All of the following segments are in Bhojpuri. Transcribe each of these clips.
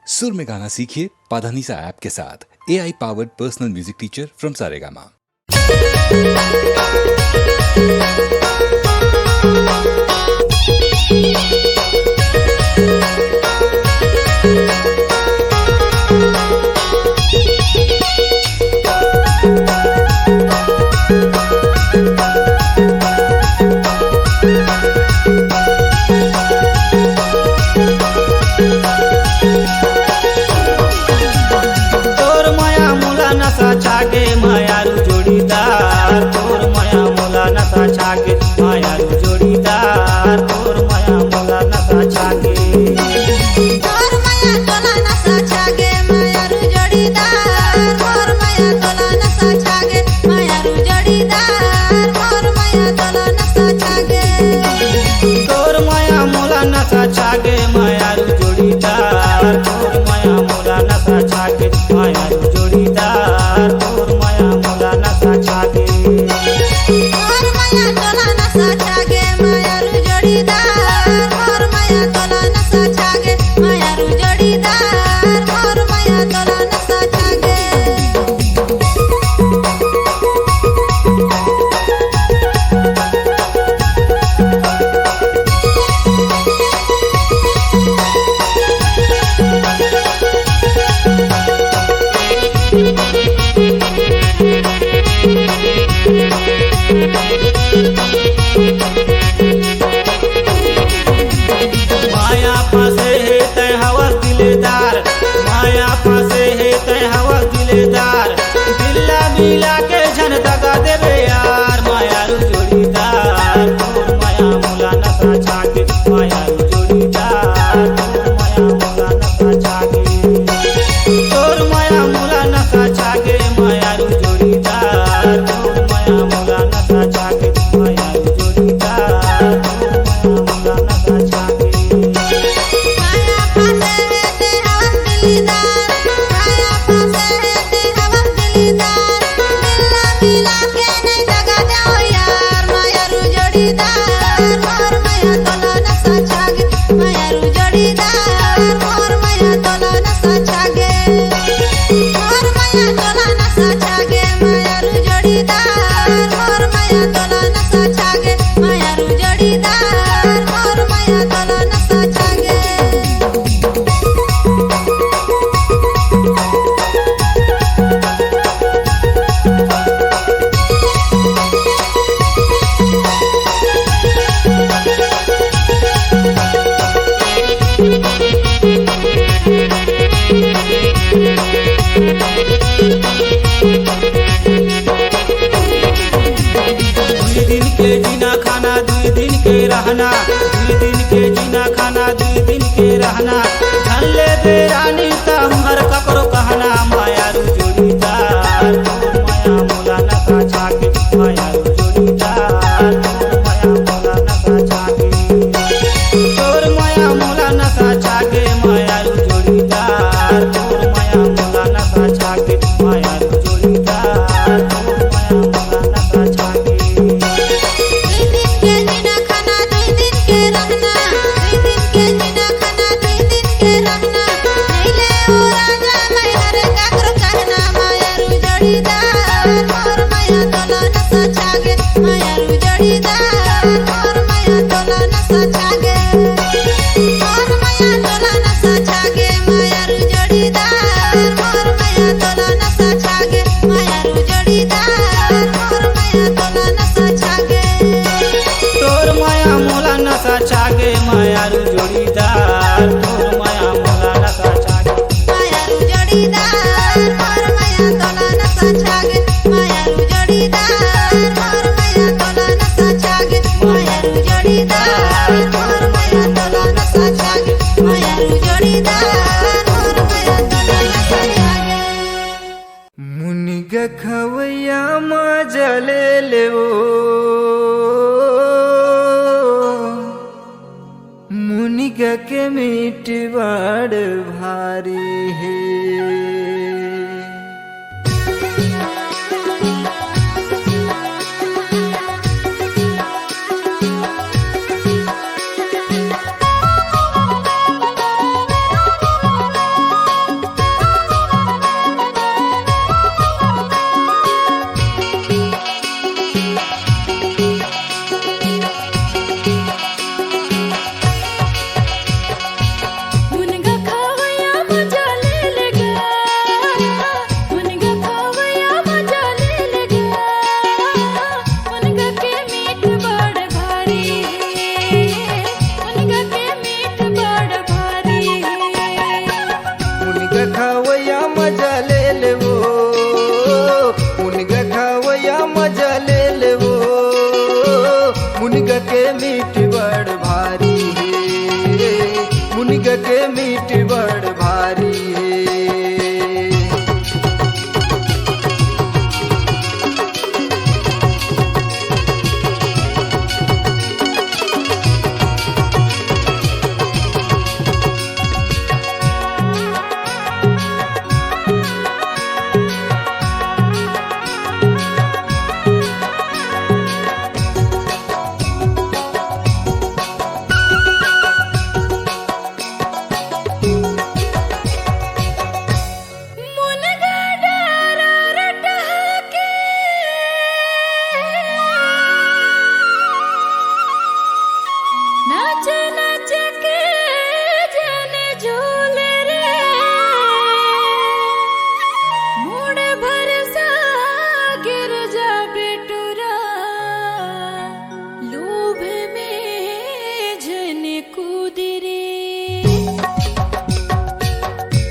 सुर में गाना सीखिए पाधानीसा ऐप के साथ। AI powered personal music teacher from Saregama. छागे मायारू जोड़ीदार तोर माया मोला नशा छागे मायारू जोड़ीदार तोर माया मोला नशा छागे तोर माया तोला नशा छागे मायारू जोड़ीदार तोर माया तोला नशा छागे मायारू जोड़ीदार तोर माया तोला नशा छागे तोर माया मोला नशा छागे मायारू जोड़ीदार तोर माया मोला नशा छागे मायारू जोड़ीदार तोर माया मोला नशा छागे तोर माया तोला नशा छागे मायारू जोड़ीदार तोर माया तोला नशा छागे मायारू जोड़ीदार तोर माया तोला नशा छागे माया फंसे है तय हवा दिलेदार माया फंसे है तय हवा दिलेदार दिल्ला मिला के झन दगा देवे यार मायारू जोड़ीदार तोर माया मोला नशा छागे मायारू जोड़ीदार तोर माया मोला नशा छागे तोर माया मोला नशा छागे मायारू जोड़ीदार तोर माया मोला नशा छागे मायारू जोड़ीदार तोर माया मोला नशा छागे माया फंसे है ते हवा दिलदार माया फंसे है ते हवा दिलदार दिल्ला मिला के नहीं दगा जाओ यार मायारू जोड़ीदार मोर माया तोला नशा छागे मायारू जोड़ीदार मोर माया तोला नशा छागे मोर माया तोला नशा छागे मायारू जोड़ीदार मोर माया तोला नशा छागे मायारू जोड़ीदार मोर माया तोला नशा छागे दुई दिन के जीना खाना दुई दिन के रहना दुई दिन के जीना खाना दुई दिन के रहना धन ले बेरानी तमहर ककरो कहना मायारू जोड़ीदार तोर माया मोला नशा छागे मायारू जोड़ीदार तोर माया मोला नशा छागे तोर माया मोला नशा छागे मायारू जोड़ीदार तोर माया मोला नशा छागे मायारू जोड़ीदार तोर माया मोला नशा छागे दुई दिन के जीना खाना दुई दिन के रहना दुई दिन के जीना खाना दुई दिन के रहना नीले ओ राजा मैं हर काकरो कहना मायारू जोड़ीदार मोर माया तोला नशा छागे मायारू जोड़ीदार मोर माया तोला नशा छागे मोर माया तोला नशा छागे मायारू जोड़ीदार मोर माया तोला नशा छागे मायारू जोड़ीदार मोर माया तोला नशा छागे तोर माया मोला नशा छागे मायारू जोड़ीदार तोर माया मोला नशा छागे मायारू जोड़ीदार मोर माया तोला नशा छागे मायारू जोड़ीदार मोर माया तोला नशा छागे मायारू जोड़ीदार मोर माया तोला नशा छागे मायारू जोड़ीदार मोर माया तोला नशा छागे मुनिग खवैया मजले लेवो मुनिग के मीठ बड़ भारी है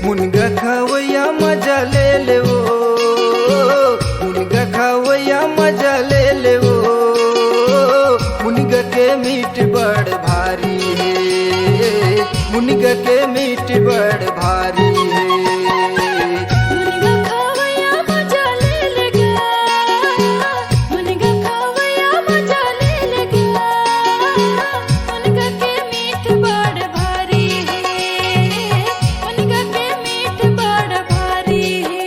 मुनगा खवैया मजा ले ले वो मुनगा खवैया मजा ले ले वो मुनगा के मीठ बड़ भारी है मुनगा के मीठ बड़ भारी है मुनगा खवैया मजा ले ले गया मुनगा खवैया मजा ले ले गया मुनगा के मीठ बड़ भारी है मुनगा के मीठ बड़ भारी है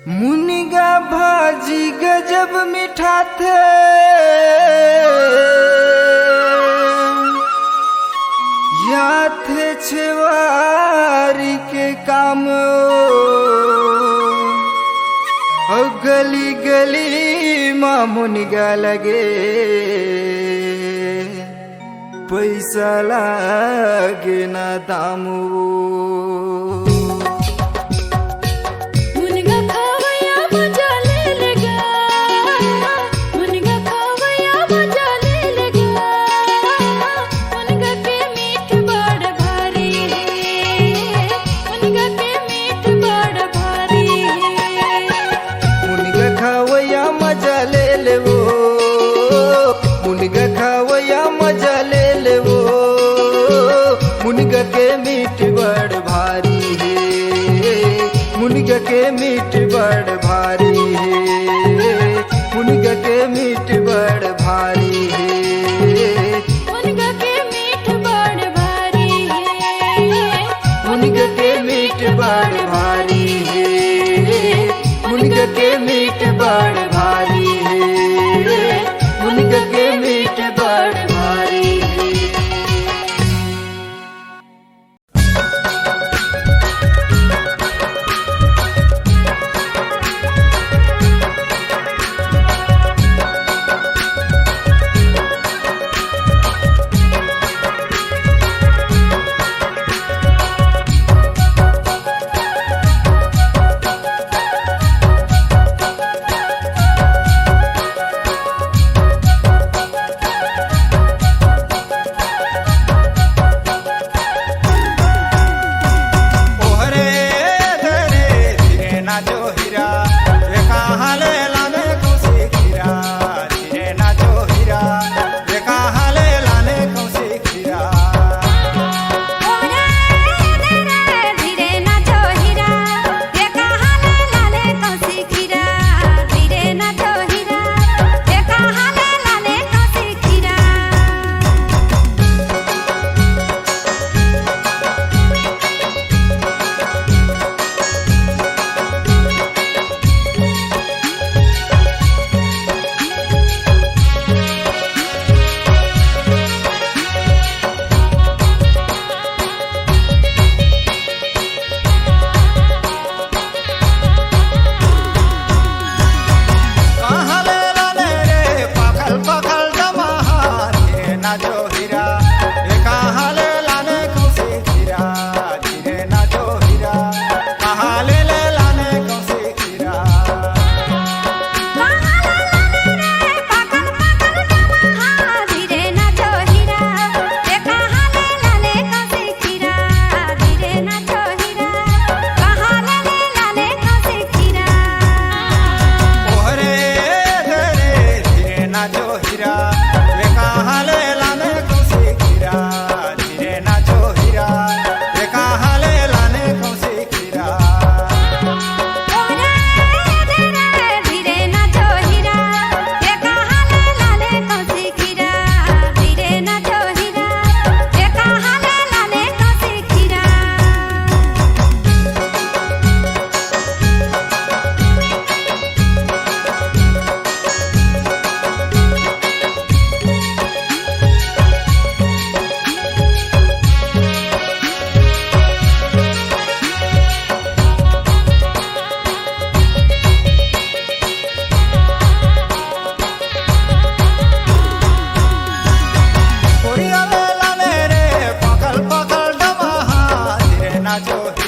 मुनगा भाजी गजब मीठा थे या थे छेवारी के काम और गली गली माँ मुनगा लगे पैसा लागे ना दाम मुनगा खवैया मजा ले ले गया मुनगा खवैया मजा ले ले गया मुनगा के मीठ बड़ भारी है मुनगा के मीठ बड़ भारी है मुनगा खवैया मजा ले ले वो मुनगा खवैया मजा ले ले वो मुनगा के मीठ बड़ भारी है मुनगा के मीठ बड़ भारी है मुनगा के मीठ बड़ भारी है मुनगा के मीठ बड़ भारी है मुनगा के मीठ बड़ भारी है मुनगा के मीठ बड़ भारी है मुनगा के मीठ बड़ भारी है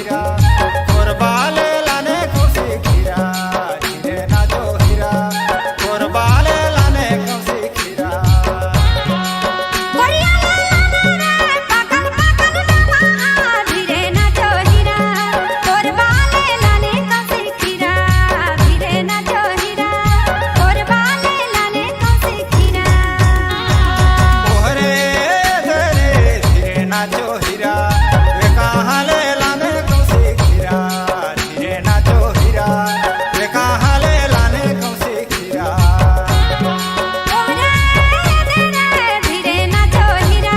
हीरा कोरबाले लाने कौसी खीरा हीरे नाचो हीरा कोरबाले लाने कौसी खीरा गोरिया लाला रे पाकल पाकल मामा धीरे नाचो हीरा कोरबाले लाने कौसी खीरा धीरे नाचो हीरा कोरबाले लाने कौसी खीरा ओहरे धरे धीरे नाचो हीरा वे कहाँ ले लाने कौसी खीरा धीरे नाचो हीरा वे कहाँ ले लाने कौसी खीरा ओरे धीरे धीरे नाचो हीरा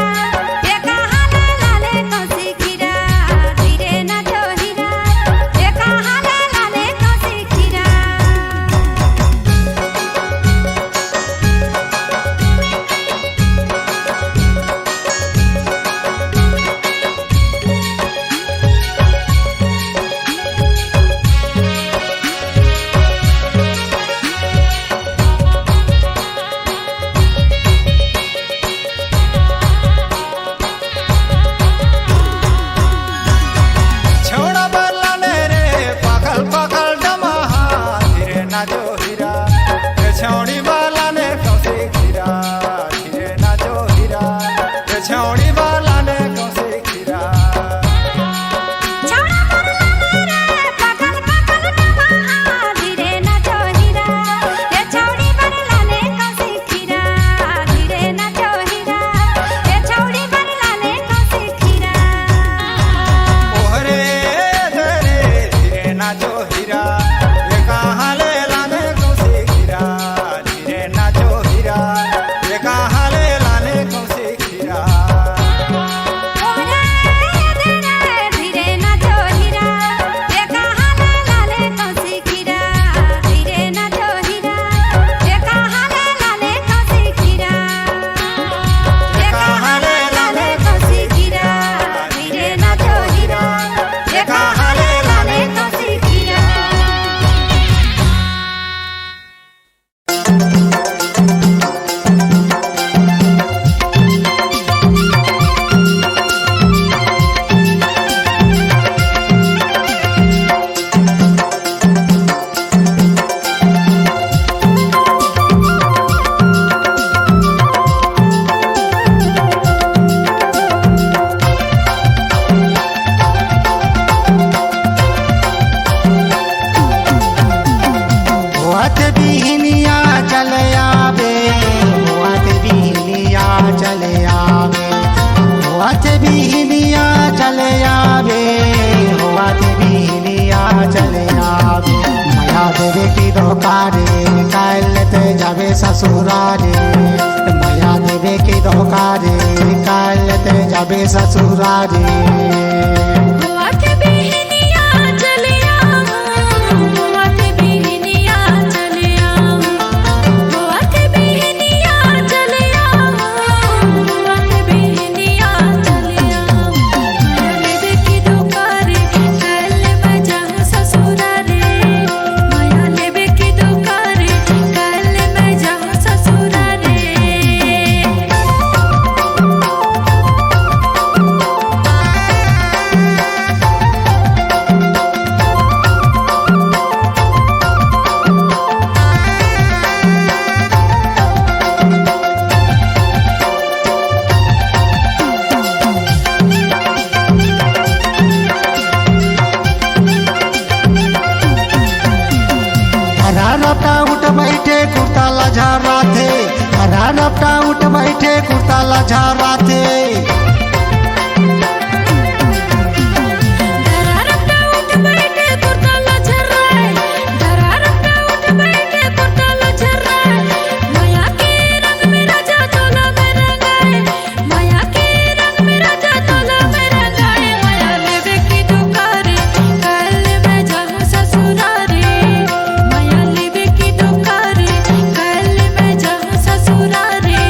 ये कहाँ ले लाले कौसी खीरा धीरे नाचो हीरा ये कहाँ ले लाले कौसी खीरा छोड़ा बरलाने रे पागल पागल डमहा धीरे नाचो हीरा रे छौड़ी बरलाने कौसी खीरा धीरे नाचो हीरा रे छौड़ी बरलाने कौसी खीरा छौड़ा बरलाने रे पागल पागल मामा धीरे नाचो हीरा ये छौड़ी बरलाने कौसी खीरा धीरे नाचो हीरा ये छौड़ी बरलाने कौसी खीरा ओहरे धरे धीरे नाचो हीरा वे कहाँ ले लाने कौसी खीरा धीरे नाचो हीरा वे कहाँ ले लाने कौसी खीरा ओरे धीरे धीरे नाचो हीरा ये कहाँ ले लाले कौसी खीरा धीरे नाचो हीरा ये कहाँ ले लाले कौसी खीरा ये कहाँ ले लाले कौसी खीरा धीरे नाचो हीरा ये कहाँ ले लाले कौसी खीरा होत बिहनिया चले आवे होत बिहनिया चले आवे होत बिहनिया चले आवे होत बिहनिया चले आवे माया देवे की धोकारे काल ते जावे ससुरारे माया देवे की धोकारे काल ते जावे ससुरारे होत बिहनिया चले आओ होत बिहनिया चले आओ होत बिहनिया चले आओ होत बिहनिया चले आओ माया लेवे की दुकारे कल मैं जाऊं ससुरारे माया लेवे की दुकारे कल मैं जाऊं ससुरारे हरा रपटा उठ बैठे कुर्ता लझारा थे हरा रपटा उठ बैठे कुर्ता लझारा थे दरारपटा उठ बैठे कुर्ता लझराए दरारपटा उठ बैठे कुर्ता लझराए माया के रंग में राजा चोला में रंगाए माया के रंग में राजा चोला में रंगाए माया लेवे की दुकारे कल मैं जाऊं ससुरारे माया लेवे की दुकारे कल मैं जाऊं ससुरारे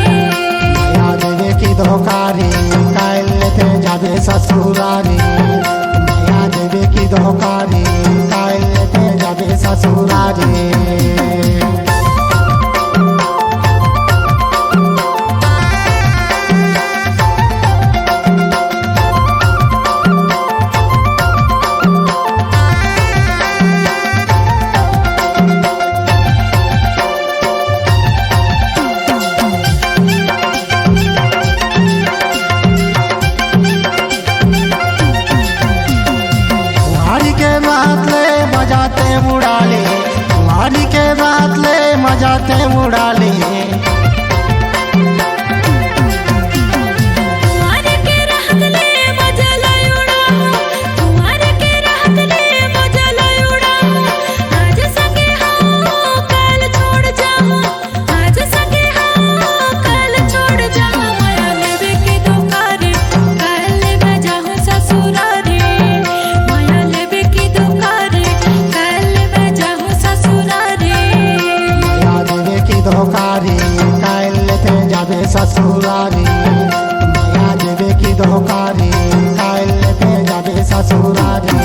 माया देवे की धोकारी साथ ले मजाते उड़ा ले, कुंवारी के साथ ले मजाते उड़ा ले। कुंवारे के रहत ले मजा लयुड़ा, कुंवारे के रहत ले मजा लयुड़ा। आज संगे हाँ कल छोड़ जाऊं, आज संगे हाँ कल छोड़ जाऊं। माया लेवे के दुकारे कल ले जाऊं ससुरारे, माया लेवे के दुकारे कल ले जाऊं ससुरारे। माया देवे की धोकारी काल लेते जाबे ससुरारी, माया देवे की धोकारी काल लेते जाबे ससुरारी।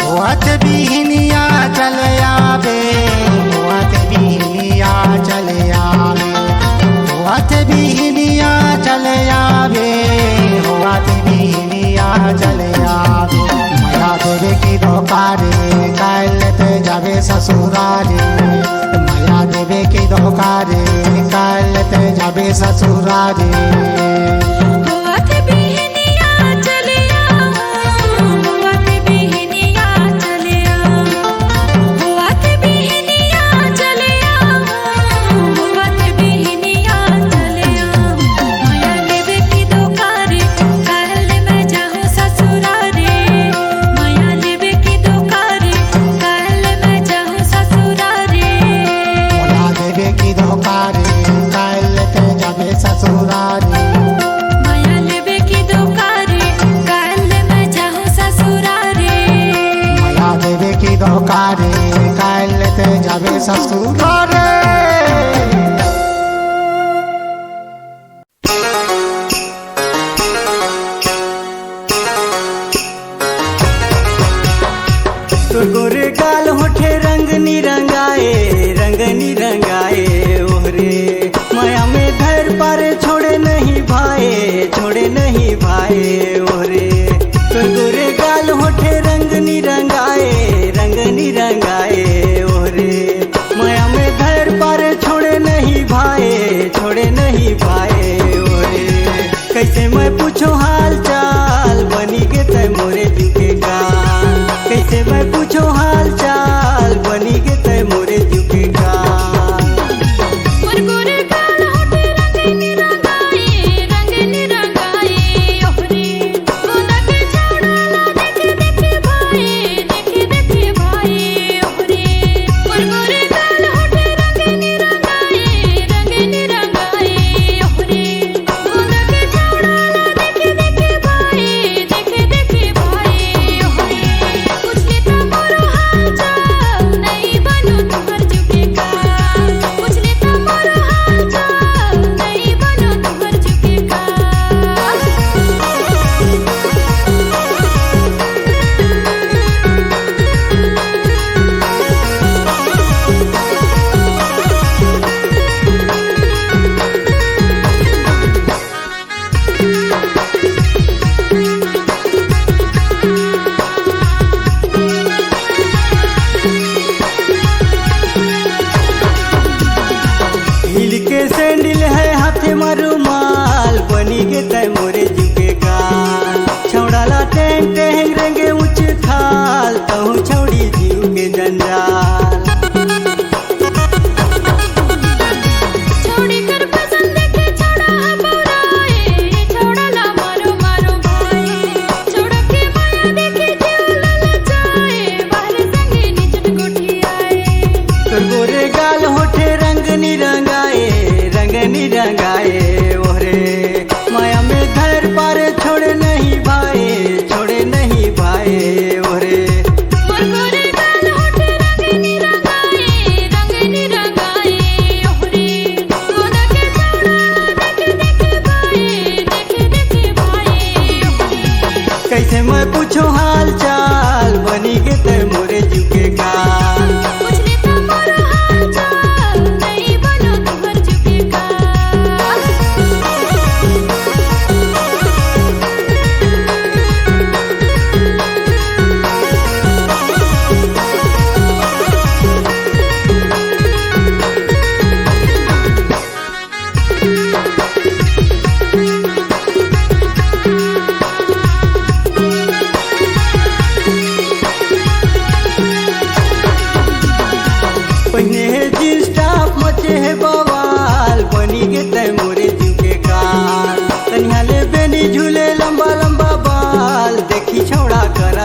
होत बिहनिया चले आवे, होत बिहनिया चले आवे, होत बिहनिया चले आवे, होत बिहनिया चले आवे। माया देवे की धोकारी काल लेते जाबे ससुरारी, माया देवे की धोकारी काल लेते जाबे ससुरारी। होत बिहनिया चले आओ, होत बिहनिया चले आओ, होत बिहनिया चले आओ, होत बिहनिया चले आओ। माया लेवे की दुकारे कल मैं जाऊं ससुरारे, माया लेवे की दुकारे कल मैं जाऊं ससुरारे। माया देवे की धोकारी काल लेते जाबे ससुरारी, माया लेवे की दुकारे कल मैं जाऊं ससुरारे। माया देवे की धोकारी काल लेते जाबे ससुरारी। तो गोरे गाल होठे रंग निरंगाए, रंग निरंगाए ओहरे। माया में धर पारे छोड़े नहीं भाए, छोड़े नहीं भाए ओहरे। तो गोरे गाल होठे रंग निरंगाए, रंग निरंगाए ओहरे। माया में धर पारे छोड़े नहीं भाए, छोड़े नहीं भाए ओहरे। कैसे मैं पूछो हाल चाल बनी के तय मोरे जुके गाल, कैसे मैं पूछो हाल चाल बनी के तय मोरे जुके गाल। गोरे गाल होठे रंग निरंगाए, रंग निरंगाए ओहरे। गोदा के छौड़ाला देखे देखे भाई, देखे देखे भाई ओहरे। गोरे गाल होठे रंग निरंगाए, रंग निरंगाए ओहरे। गोदा के छौड़ाला देखे देखे भाई, देखे देखे भाई ओहरे। कुछ के तो मोरो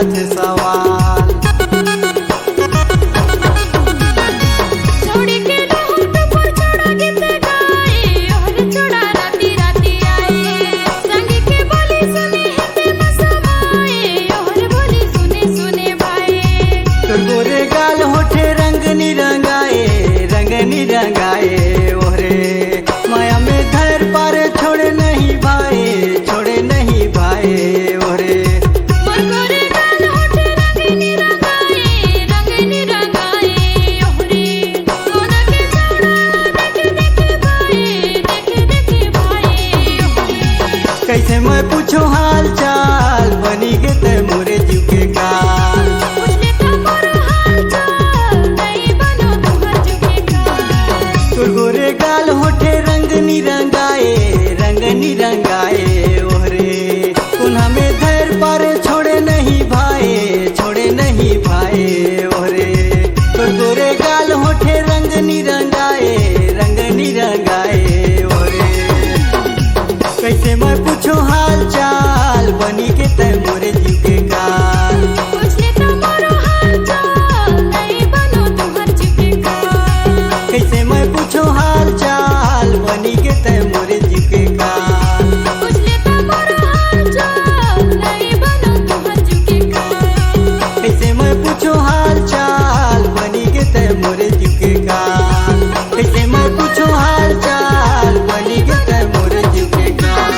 करत सवाल। छोड़ी के रहूं तो पर छोड़ा गीत गाए और छोड़ा राती राती आए संगी के बोली सुनी हिते मसमाए और बोली सुने सुने भाई तोर गोरे गाल होठे रंग निरंगाए ओरे माया में धर पारे छोड़े नहीं भाई ओरे। मोर गोरे गाल होठे रंग निरंगाए ओरे सोना के चौड़ा देखे देखे भाई ओरे कैसे मैं पूछो हाल चाल बनी के ते मोरे जीव के काल। पूछले तो मोर हाल चाल नहीं बनो तुम्हार जुगे का तोर गोरे गाल होठे रंग निरंगाए ओरे पुनः में धैर पारे छोड़े नहीं भाई ओरे। तोर गोरे गाल होठे रंग निरंगाए ओरे कैसे मैं पूछो हाल चाल बनी के ते मोरे जीव के काल। पूछले तो मोर हाल चाल नहीं बनो तुम्हार जुगे का कैसे मैं पूछो हाल चाल बनी के ते मोरे जीव के काल। पूछले तो मोर हाल चाल नहीं बनो तुम्हार जुगे का कैसे मैं पूछो हाल चाल बनी के ते मोरे जीव के काल। कैसे मैं पूछो हाल चाल बनी के ते मोरे जीव के काल।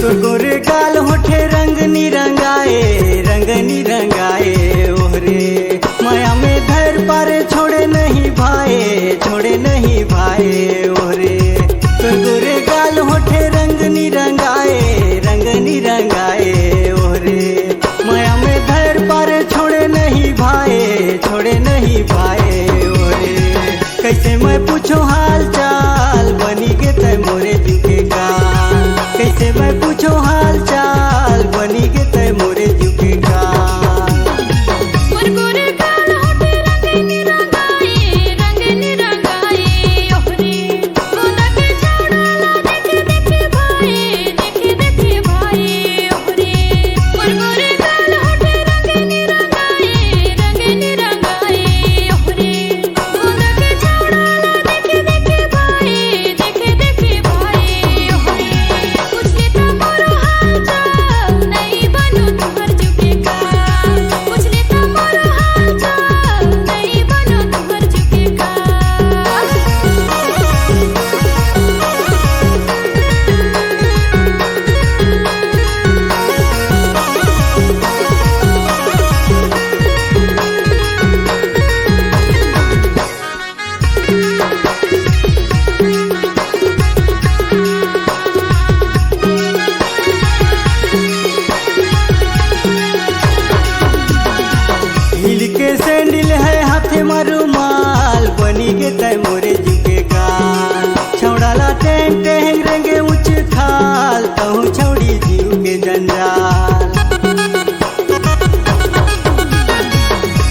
तोर गोरे गाल होठे रंग निरंगाए ओरे माया में धर पारे छोड़े नहीं भाई ओरे। तोर गोरे गाल होठे रंग निरंगाए ओरे माया में धर पारे छोड़े नहीं भाई ओरे। कैसे मैं पूछो हाल चाल बनी के ते मोरे जीव के काल। कैसे मैं पूछो हाल चाल बनी के ते मोरे जीव के काल। मोर गोरे गाल होठे रंग निरंगाए ओरे सोना के चौड़ा देखे देखे भाई ओरे। मोर गोरे गाल होठे रंग निरंगाए ओरे सोना के चौड़ा देखे देखे भाई ओरे। पूछले तो मोर हाल चाल नहीं बनो तुम्हार जुगे का पूछले तो मोर हाल चाल नहीं बनो तुम्हार जुगे का हिल के सैंडल है हाथे मारू माल बनी के ते मोरे जीव के काल। छौड़ाला टेंग टेंग रंगे उच्च खाल कहूँ छौड़ी जीव के जंजाल।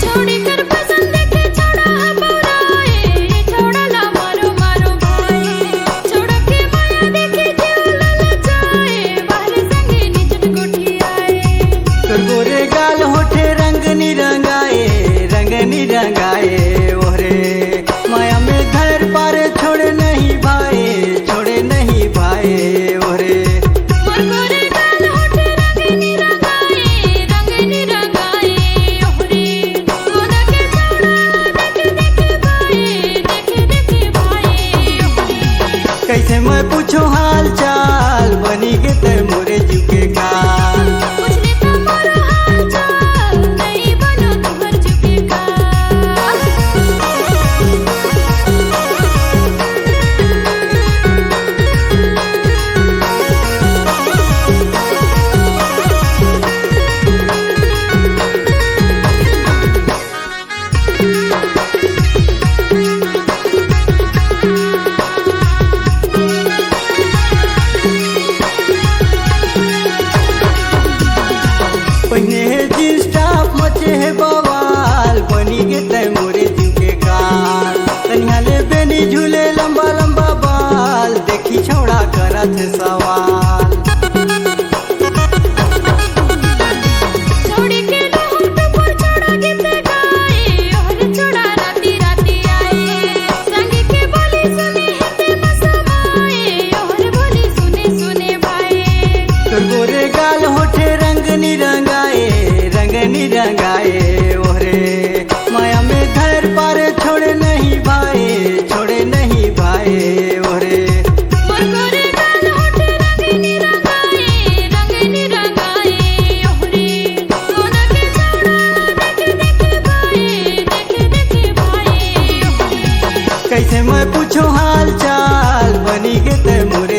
छोड़ी कर पसंद देखे छोड़ा बौराए छोड़ा ला मारो भाई छोड़ा के माया देखे जीव ललचाए बाहर संगे निचट कोठी आए। तोर गोरे गाल होठे रंग निरंगाए ओरे माया में धर पारे छोड़े नहीं भाई ओरे। मोर गोरे गाल होठे रंग निरंगाए ओरे सोना के चौड़ा देखे भाई ओरे। कैसे मैं पूछो हाल चाल बनी के ते मोरे जीव के काल। पूछले तो मोर हाल चाल नहीं बनो तुम्हार जुगे का पूछो हाल चाल बनी गे ते मोरे